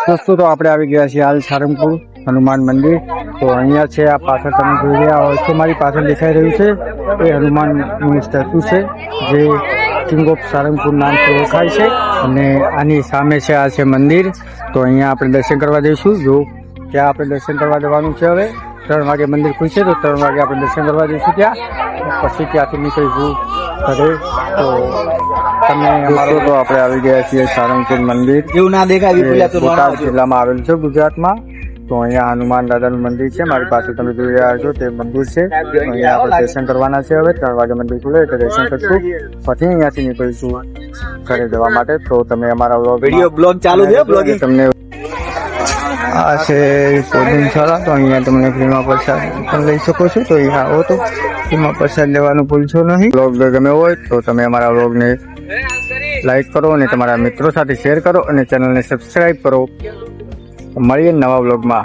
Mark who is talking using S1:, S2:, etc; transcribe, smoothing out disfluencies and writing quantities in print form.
S1: દોસ્તો તો આપણે આવી ગયા છીએ હાલ સારંગપુર હનુમાન મંદિર। તો અહીંયા છે આ પાછળ તમે જોઈ રહ્યા હોય તો મારી પાછળ દેખાઈ રહ્યું છે એ હનુમાનનું સ્ટેચ્યુ છે જે કિંગ ઓફ સારંગપુર નામથી ઓળખાય છે અને આની સામે છે આ છે મંદિર। તો અહીંયા આપણે દર્શન કરવા જઈશું। જો ત્યાં આપણે દર્શન કરવા જવાનું છે। હવે 3 વાગે મંદિર ખુલશે તો 3 વાગે આપણે દર્શન કરવા જઈશું ત્યાં, પછી ત્યાંથી નીકળીશું ઘરે। તો તમે અમારો તો આપણે આવી ગયા છીએ સારંગપુર મંદિર,
S2: એવું ના દેખાય
S1: બોટાદ જિલ્લામાં આવેલું છે ગુજરાતમાં। તો અહીંયા હનુમાન દાદાનું મંદિર છે, મારી પાસે તમે જોઈ રહ્યા છો તે મંદિર છે। અહીંયા આપણે દર્શન કરવાના છે। હવે 3 વાગે મંદિર ખુલે એટલે દર્શન કરશું, પછી અહીંયાથી નીકળીશું ઘરે જવા માટે। તો તમે અમારા
S2: બ્લોગ ચાલુ છે બ્લોગિંગ
S1: તમને આ છે ભોજનશાળા। તો અહીંયા તમને ફ્રીમાં પ્રસાદ પણ લઈ શકો છો। તો અહીંયા આવો તો ફ્રીમાં પ્રસાદ લેવાનું ભૂલશો નહીં। બ્લોગ ગમે હોય તો તમે અમારા બ્લોગને લાઈક કરો અને તમારા મિત્રો સાથે શેર કરો અને ચેનલને સબસ્ક્રાઈબ કરો। મળીએ નવા બ્લોગમાં।